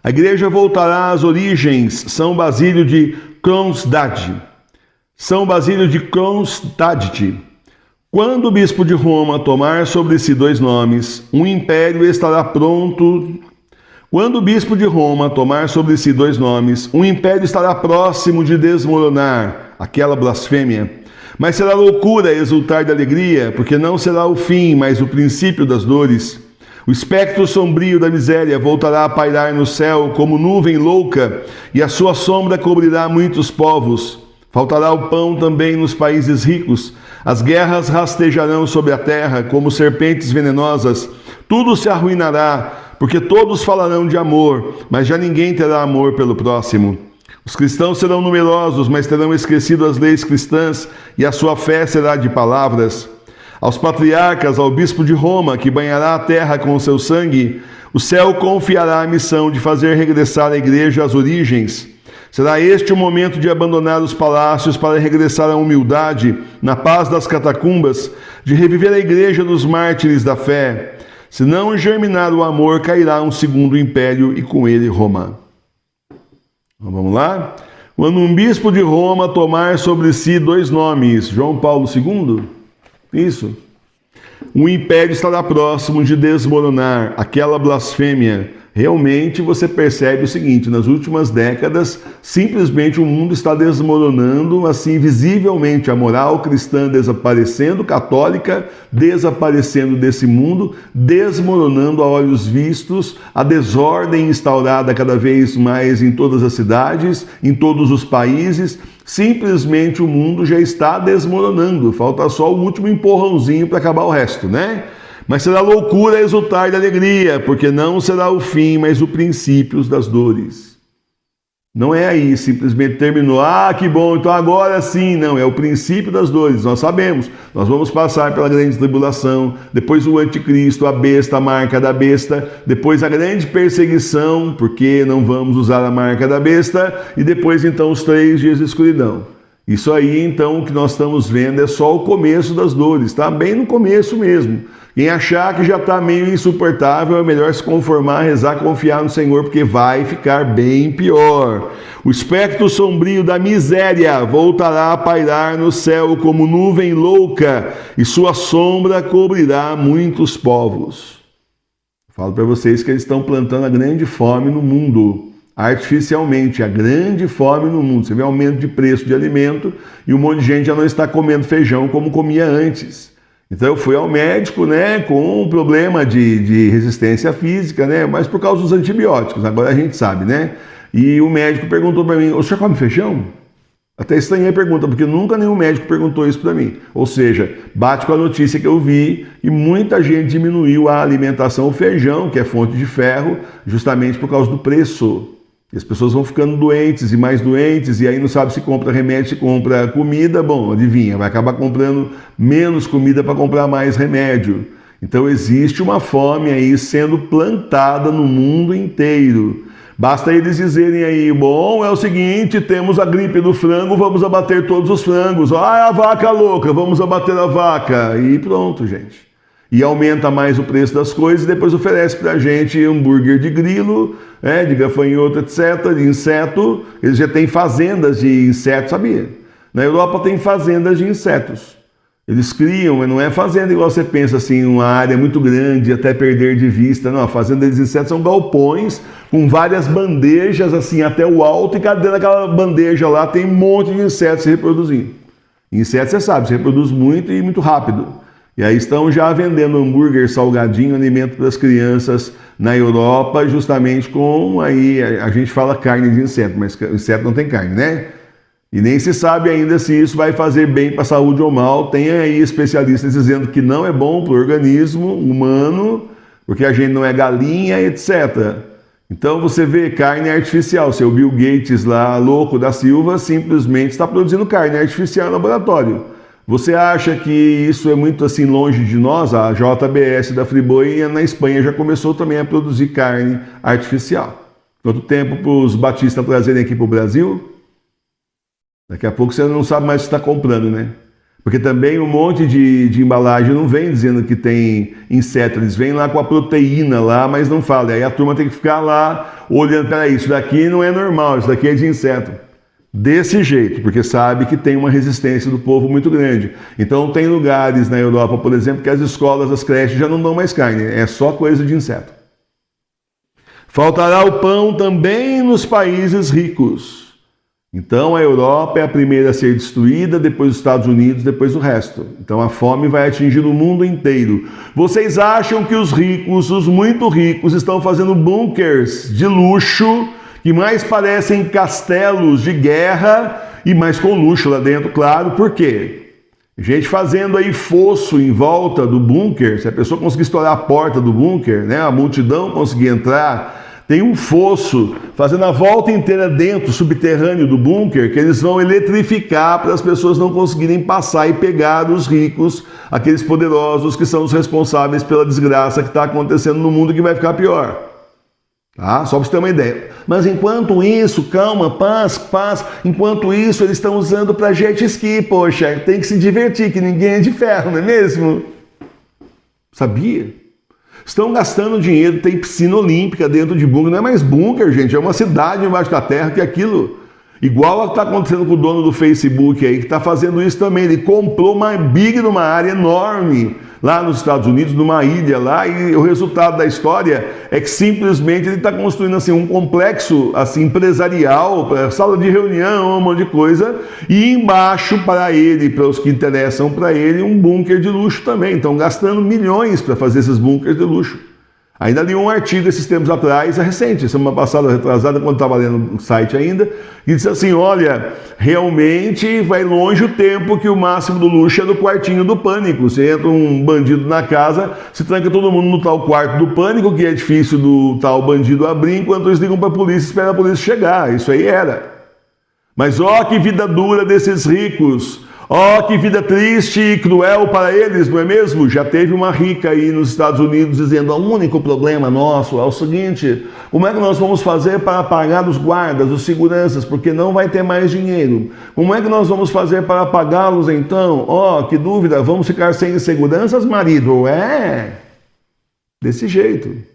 A igreja voltará às origens, São Basílio de Kronstadt. São Basílio de Kronstadt. Quando o bispo de Roma tomar sobre si dois nomes, um império estará pronto. Quando o bispo de Roma tomar sobre si dois nomes, um império estará próximo de desmoronar, aquela blasfêmia. Mas será loucura exultar de alegria, porque não será o fim, mas o princípio das dores. O espectro sombrio da miséria voltará a pairar no céu como nuvem louca, e a sua sombra cobrirá muitos povos. Faltará o pão também nos países ricos. As guerras rastejarão sobre a terra como serpentes venenosas. Tudo se arruinará, porque todos falarão de amor, mas já ninguém terá amor pelo próximo. Os cristãos serão numerosos, mas terão esquecido as leis cristãs, e a sua fé será de palavras. Aos patriarcas, ao bispo de Roma, que banhará a terra com o seu sangue, o céu confiará a missão de fazer regressar a igreja às origens. Será este o momento de abandonar os palácios para regressar à humildade, na paz das catacumbas, de reviver a igreja dos mártires da fé. Se não germinar o amor, cairá um segundo império e com ele Roma. Então, vamos lá? Quando um bispo de Roma tomar sobre si dois nomes, João Paulo II, isso. O império estará próximo de desmoronar, aquela blasfêmia. Realmente você percebe o seguinte, nas últimas décadas, simplesmente o mundo está desmoronando, assim, visivelmente, a moral cristã desaparecendo, católica desaparecendo desse mundo, desmoronando a olhos vistos, a desordem instaurada cada vez mais em todas as cidades, em todos os países. Simplesmente o mundo já está desmoronando, falta só o último empurrãozinho para acabar o resto, né? Mas será loucura exultar de alegria, porque não será o fim, mas o princípio das dores. Não é aí, simplesmente terminou, que bom, então agora sim, não, é o princípio das dores, nós sabemos, nós vamos passar pela grande tribulação, depois o anticristo, a besta, a marca da besta, depois a grande perseguição, porque não vamos usar a marca da besta, e depois então os 3 dias de escuridão. Isso aí então o que nós estamos vendo é só o começo das dores, está bem no começo mesmo. Quem achar que já está meio insuportável, é melhor se conformar, rezar, confiar no Senhor, porque vai ficar bem pior. O espectro sombrio da miséria voltará a pairar no céu como nuvem louca, e sua sombra cobrirá muitos povos. Falo para vocês que eles estão plantando a grande fome no mundo, artificialmente, a grande fome no mundo. Você vê aumento de preço de alimento e um monte de gente já não está comendo feijão como comia antes. Então eu fui ao médico, né, com um problema de resistência física, né, mas por causa dos antibióticos, agora a gente sabe, né? E o médico perguntou para mim, o senhor come feijão? Até estranhei a pergunta, porque nunca nenhum médico perguntou isso para mim. Ou seja, bate com a notícia que eu vi e muita gente diminuiu a alimentação, o feijão, que é fonte de ferro, justamente por causa do preço. E as pessoas vão ficando doentes e mais doentes, e aí não sabe se compra remédio, se compra comida. Bom, adivinha, vai acabar comprando menos comida para comprar mais remédio. Então existe uma fome aí sendo plantada no mundo inteiro. Basta eles dizerem aí, bom, é o seguinte, temos a gripe do frango, vamos abater todos os frangos. A vaca louca, vamos abater a vaca. E pronto, gente. E aumenta mais o preço das coisas e depois oferece para a gente hambúrguer de grilo, de gafanhoto, etc., de inseto. Eles já têm fazendas de insetos, sabia? Na Europa tem fazendas de insetos. Eles criam, mas não é fazenda igual você pensa, assim, uma área muito grande até perder de vista. Não, a fazenda dos insetos são galpões com várias bandejas, assim, até o alto, e cada dentro daquela bandeja lá tem um monte de insetos se reproduzindo. Insetos, você sabe, se reproduz muito e muito rápido. E aí estão já vendendo hambúrguer, salgadinho, alimento para as crianças na Europa, justamente com, aí a gente fala carne de inseto, mas inseto não tem carne, né? E nem se sabe ainda se isso vai fazer bem para a saúde ou mal. Tem aí especialistas dizendo que não é bom para o organismo humano, porque a gente não é galinha, etc. Então você vê carne artificial, seu Bill Gates lá, louco da Silva, simplesmente está produzindo carne artificial no laboratório. Você acha que isso é muito assim longe de nós? A JBS da Friboi na Espanha já começou também a produzir carne artificial. Quanto tempo para os batistas trazerem aqui para o Brasil? Daqui a pouco você não sabe mais o que está comprando, né? Porque também um monte de embalagem não vem dizendo que tem inseto, eles vêm lá com a proteína lá, mas não fala. Aí a turma tem que ficar lá olhando, peraí, isso daqui não é normal, isso daqui é de inseto. Desse jeito, porque sabe que tem uma resistência do povo muito grande. Então tem lugares na Europa, por exemplo, que as escolas, as creches já não dão mais carne, é só coisa de inseto. Faltará o pão também nos países ricos. Então a Europa é a primeira a ser destruída, depois os Estados Unidos, depois o resto. Então a fome vai atingir o mundo inteiro. Vocês acham que os ricos, os muito ricos, estão fazendo bunkers de luxo que mais parecem castelos de guerra e mais com luxo lá dentro, claro. Por quê? Gente fazendo aí fosso em volta do bunker. Se a pessoa conseguir estourar a porta do bunker, né, a multidão conseguir entrar, tem um fosso fazendo a volta inteira dentro, subterrâneo do bunker, que eles vão eletrificar para as pessoas não conseguirem passar e pegar os ricos, aqueles poderosos que são os responsáveis pela desgraça que está acontecendo no mundo, que vai ficar pior. Tá? Só para você ter uma ideia. Mas enquanto isso, calma, paz, enquanto isso eles estão usando para jet ski, poxa, tem que se divertir, que ninguém é de ferro, não é mesmo? Sabia? Estão gastando dinheiro, tem piscina olímpica dentro de bunker, não é mais bunker, gente, é uma cidade embaixo da terra que é aquilo. Igual está acontecendo com o dono do Facebook aí, que está fazendo isso também. Ele comprou uma big numa área enorme lá nos Estados Unidos, numa ilha lá, e o resultado da história é que simplesmente ele está construindo assim, um complexo assim, empresarial, sala de reunião, um monte de coisa, e embaixo para ele, para os que interessam para ele, um bunker de luxo também. Estão gastando milhões para fazer esses bunkers de luxo. Ainda li um artigo esses tempos atrás, é recente, semana passada, retrasada, quando estava lendo no site ainda, e disse assim, olha, realmente vai longe o tempo que o máximo do luxo é do quartinho do pânico. Você entra um bandido na casa, se tranca todo mundo no tal quarto do pânico, que é difícil do tal bandido abrir, enquanto eles ligam para a polícia e esperam a polícia chegar. Isso aí era. Mas ó que vida dura desses ricos. Oh, que vida triste e cruel para eles, não é mesmo? Já teve uma rica aí nos Estados Unidos dizendo, o único problema nosso é o seguinte, como é que nós vamos fazer para pagar os guardas, os seguranças, porque não vai ter mais dinheiro? Como é que nós vamos fazer para pagá-los então? Oh, que dúvida, vamos ficar sem seguranças, marido? É, desse jeito.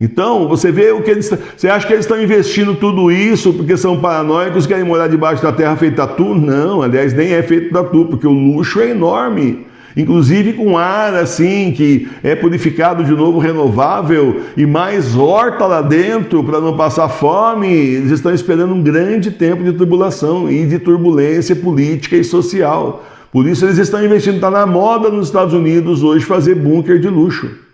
Então, você vê o que eles... Você acha que eles estão investindo tudo isso porque são paranoicos, querem morar debaixo da terra feito tatu? Não, aliás, nem é feito tatu, porque o luxo é enorme. Inclusive com ar assim, que é purificado de novo, renovável, e mais horta lá dentro para não passar fome. Eles estão esperando um grande tempo de tribulação e de turbulência política e social. Por isso eles estão investindo, está na moda nos Estados Unidos hoje fazer bunker de luxo.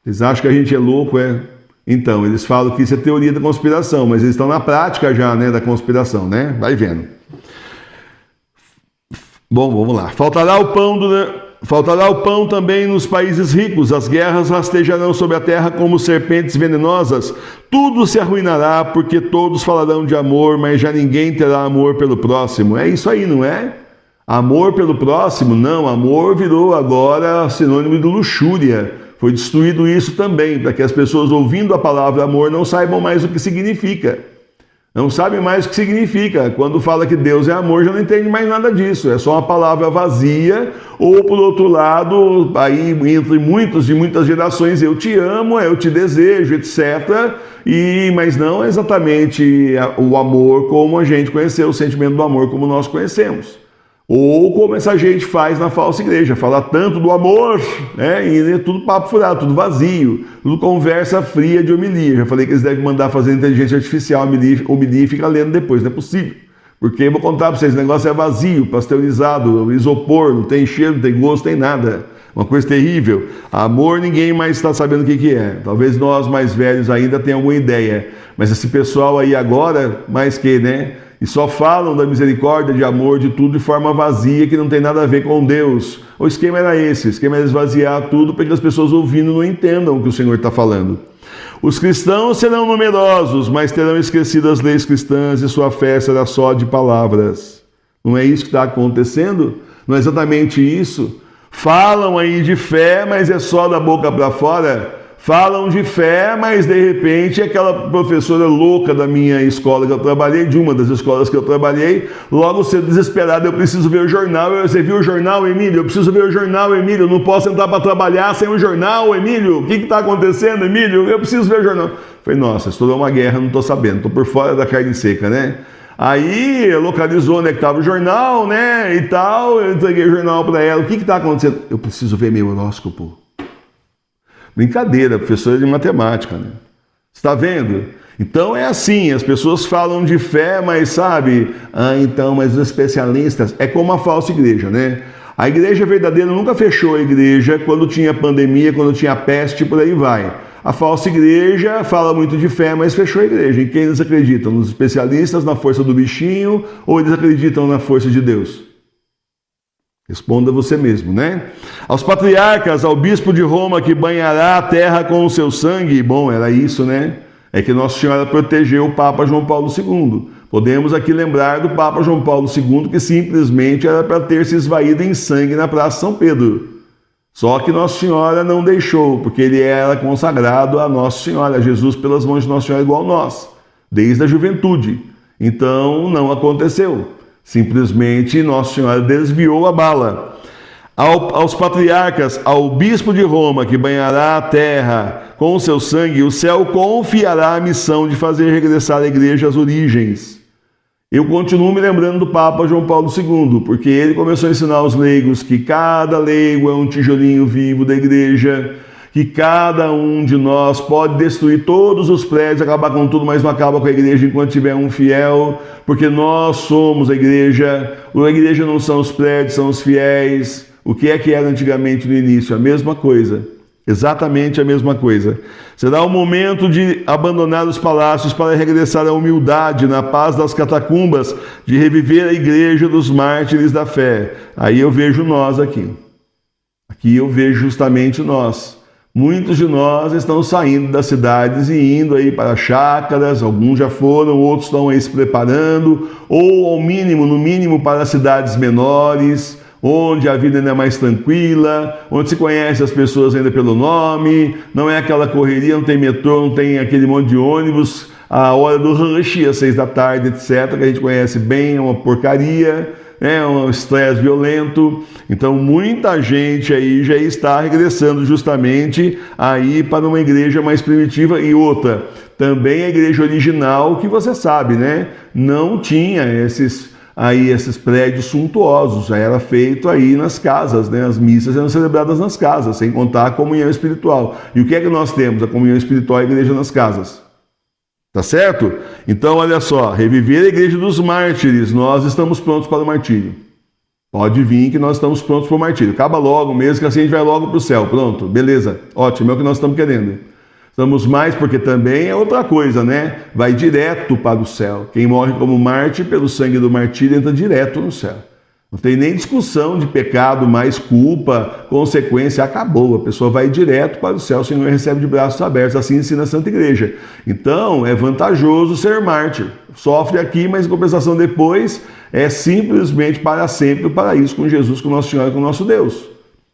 Eles acham que a gente é louco, é? Então, eles falam que isso é teoria da conspiração, mas eles estão na prática já, né, da conspiração, né? Vai vendo. Bom, vamos lá. Faltará o pão também nos países ricos, as guerras rastejarão sobre a terra como serpentes venenosas, tudo se arruinará porque todos falarão de amor, mas já ninguém terá amor pelo próximo. É isso aí, não é? Amor pelo próximo? Não, amor virou agora sinônimo de luxúria. Foi destruído isso também, para que as pessoas ouvindo a palavra amor não saibam mais o que significa. Não sabem mais o que significa. Quando fala que Deus é amor, já não entende mais nada disso. É só uma palavra vazia, ou por outro lado, aí entre muitas gerações, eu te amo, eu te desejo, etc. Mas não exatamente o amor como a gente conheceu, o sentimento do amor como nós conhecemos. Ou como essa gente faz na falsa igreja, fala tanto do amor, né? E é tudo papo furado, tudo vazio, tudo conversa fria de homilia. Já falei que eles devem mandar fazer inteligência artificial, homilia e fica lendo depois, não é possível. Porque eu vou contar para vocês, o negócio é vazio, pasteurizado, isopor, não tem cheiro, não tem gosto, não tem nada. Uma coisa terrível. Amor ninguém mais está sabendo o que é. Talvez nós mais velhos ainda tenham alguma ideia. Mas esse pessoal aí agora, mais que, né? E só falam da misericórdia, de amor, de tudo de forma vazia, que não tem nada a ver com Deus. O esquema era esse, o esquema era esvaziar tudo para que as pessoas ouvindo não entendam o que o Senhor está falando. Os cristãos serão numerosos, mas terão esquecido as leis cristãs e sua fé será só de palavras. Não é isso que está acontecendo? Não é exatamente isso? Falam aí de fé, mas é só da boca para fora. falam de fé, mas de repente aquela professora louca da minha escola que eu trabalhei, de uma das escolas que eu trabalhei, logo cedo desesperada, eu preciso ver o jornal. Você viu o jornal, Emílio? Eu preciso ver o jornal, Emílio. Eu não posso entrar para trabalhar sem o jornal, Emílio. O que está acontecendo, Emílio? Eu preciso ver o jornal. Falei, nossa, estourou uma guerra, não estou sabendo, estou por fora da carne seca, né? Aí localizou onde é que estava o jornal, né, e tal, eu entreguei o jornal para ela. O que está acontecendo? Eu preciso ver meu horóscopo. Brincadeira, professora de matemática, né? Está vendo? Então é assim, as pessoas falam de fé, mas sabe, mas os especialistas, é como a falsa igreja, né? A igreja verdadeira nunca fechou a igreja quando tinha pandemia, quando tinha peste, por aí vai. A falsa igreja fala muito de fé, mas fechou a igreja. Em quem eles acreditam? Nos especialistas, na força do bichinho, ou eles acreditam na força de Deus? Responda você mesmo, né? Aos patriarcas, ao bispo de Roma que banhará a terra com o seu sangue. Bom, era isso, né? É que Nossa Senhora protegeu o Papa João Paulo II. Podemos aqui lembrar do Papa João Paulo II, que simplesmente era para ter se esvaído em sangue na Praça São Pedro. Só que Nossa Senhora não deixou, porque ele era consagrado a Nossa Senhora, a Jesus pelas mãos de Nossa Senhora igual nós, desde a juventude. Então não aconteceu. Simplesmente Nossa Senhora desviou a bala. Aos patriarcas, ao bispo de Roma que banhará a terra com o seu sangue, o céu confiará a missão de fazer regressar a igreja às origens. Eu continuo me lembrando do Papa João Paulo II, porque ele começou a ensinar aos leigos que cada leigo é um tijolinho vivo da igreja, que cada um de nós pode destruir todos os prédios, acabar com tudo, mas não acaba com a igreja enquanto tiver um fiel, porque nós somos a igreja não são os prédios, são os fiéis. O que é que era antigamente no início? A mesma coisa. Exatamente a mesma coisa. Será o momento de abandonar os palácios para regressar à humildade, na paz das catacumbas, de reviver a igreja dos mártires da fé. Aí eu vejo nós aqui. Aqui eu vejo justamente nós. Muitos de nós estão saindo das cidades e indo aí para chácaras, alguns já foram, outros estão aí se preparando, ou ao mínimo, no mínimo, para cidades menores, onde a vida ainda é mais tranquila, onde se conhece as pessoas ainda pelo nome, não é aquela correria, não tem metrô, não tem aquele monte de ônibus, a hora do rush, às 6 da tarde, etc., que a gente conhece bem, é uma porcaria, é um estresse violento. Então muita gente aí já está regressando justamente aí para uma igreja mais primitiva. E outra, também a igreja original, que você sabe, né, não tinha esses prédios suntuosos, já era feito aí nas casas, né? As missas eram celebradas nas casas, sem contar a comunhão espiritual. E o que é que nós temos? A comunhão espiritual e a igreja nas casas. Tá certo? Então, olha só, reviver a igreja dos mártires, nós estamos prontos para o martírio. Pode vir que nós estamos prontos para o martírio. Acaba logo mesmo, que assim a gente vai logo para o céu. Pronto, beleza, ótimo, é o que nós estamos querendo. Estamos mais porque também é outra coisa, né? Vai direto para o céu. Quem morre como mártir pelo sangue do martírio entra direto no céu. Não tem nem discussão de pecado, mais culpa, consequência, acabou. A pessoa vai direto para o céu, o Senhor recebe de braços abertos. Assim ensina a Santa Igreja. Então, é vantajoso ser mártir. Sofre aqui, mas em compensação depois é simplesmente para sempre o paraíso com Jesus, com Nossa Senhora, com nosso Deus.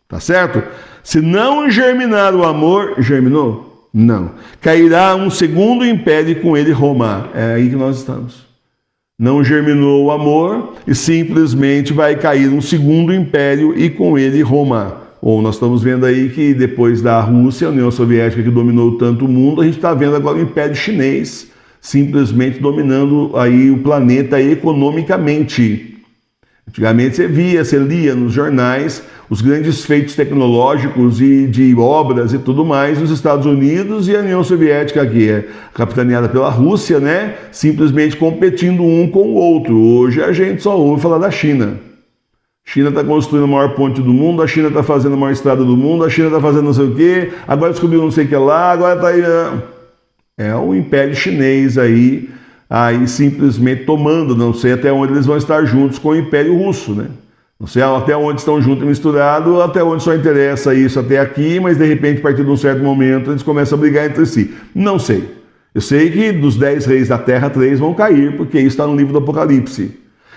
Tá certo? Se não germinar o amor, germinou? Não. Cairá um segundo império e com ele Roma. É aí que nós estamos. Não germinou o amor e simplesmente vai cair um segundo império e com ele Roma. Bom, nós estamos vendo aí que depois da Rússia, a União Soviética que dominou tanto o mundo, a gente está vendo agora o Império Chinês simplesmente dominando aí o planeta economicamente. Antigamente você lia nos jornais os grandes feitos tecnológicos e de obras e tudo mais nos Estados Unidos e a União Soviética, que é capitaneada pela Rússia, né, simplesmente competindo um com o outro. Hoje a gente só ouve falar da China. A China está construindo a maior ponte do mundo, a China está fazendo a maior estrada do mundo, a China está fazendo não sei o quê, agora descobriu não sei o que lá, agora está aí... É o Império Chinês aí simplesmente tomando, não sei até onde eles vão estar juntos com o Império Russo, né? Não sei até onde estão juntos e misturados, até onde só interessa isso até aqui, mas de repente, a partir de um certo momento, eles começam a brigar entre si. Não sei. Eu sei que dos 10 reis da terra, 3 vão cair, porque isso está no livro do Apocalipse.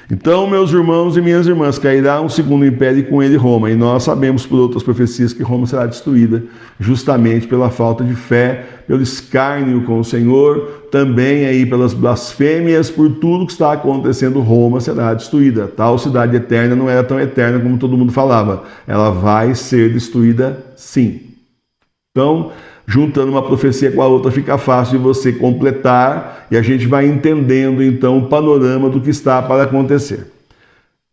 Então, meus irmãos e minhas irmãs, cairá um segundo império e com ele Roma. E nós sabemos por outras profecias que Roma será destruída, justamente pela falta de fé, pelo escárnio com o Senhor, também aí pelas blasfêmias, por tudo que está acontecendo, Roma será destruída. Tal cidade eterna não era tão eterna como todo mundo falava. Ela vai ser destruída sim. Então, juntando uma profecia com a outra, fica fácil de você completar e a gente vai entendendo então o panorama do que está para acontecer.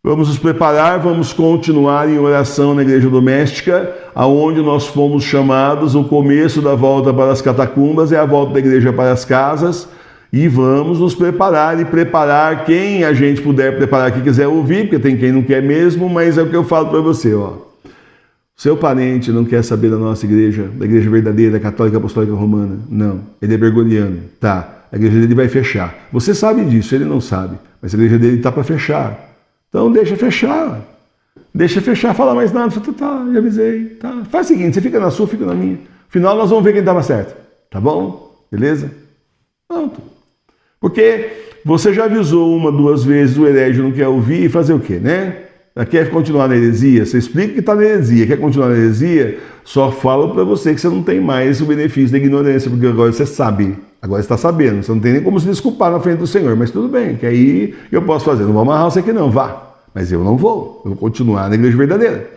Vamos nos preparar, vamos continuar em oração na igreja doméstica, aonde nós fomos chamados. O começo da volta para as catacumbas é a volta da igreja para as casas, e vamos nos preparar e preparar quem a gente puder preparar, que quiser ouvir, porque tem quem não quer mesmo, mas é o que eu falo para você, ó. Seu parente não quer saber da nossa igreja, da igreja verdadeira, católica, apostólica, romana. Não, ele é bergoliano. Tá, a igreja dele vai fechar. Você sabe disso, ele não sabe, mas a igreja dele está para fechar. Então deixa fechar. Deixa fechar, fala mais nada. Tá, já avisei. Tá. Faz o seguinte, você fica na sua, fica na minha. Afinal, nós vamos ver quem estava certo. Tá bom? Beleza? Pronto. Porque você já avisou uma, duas vezes, o herege não quer ouvir e fazer o quê, né? Quer continuar na heresia? Você explica que está na heresia. Quer continuar na heresia? Só falo para você que você não tem mais o benefício da ignorância, porque agora você sabe. Agora você está sabendo. Você não tem nem como se desculpar na frente do Senhor. Mas tudo bem, que aí eu posso fazer. Não vou amarrar você aqui não, vá. Mas eu não vou. Eu vou continuar na igreja verdadeira.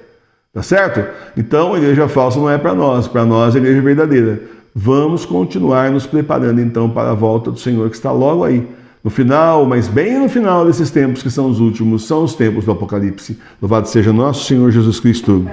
Tá certo? Então a igreja falsa não é para nós. Para nós é a igreja verdadeira. Vamos continuar nos preparando então para a volta do Senhor, que está logo aí. No final, mas bem no final desses tempos que são os últimos, são os tempos do Apocalipse. Louvado seja nosso Senhor Jesus Cristo.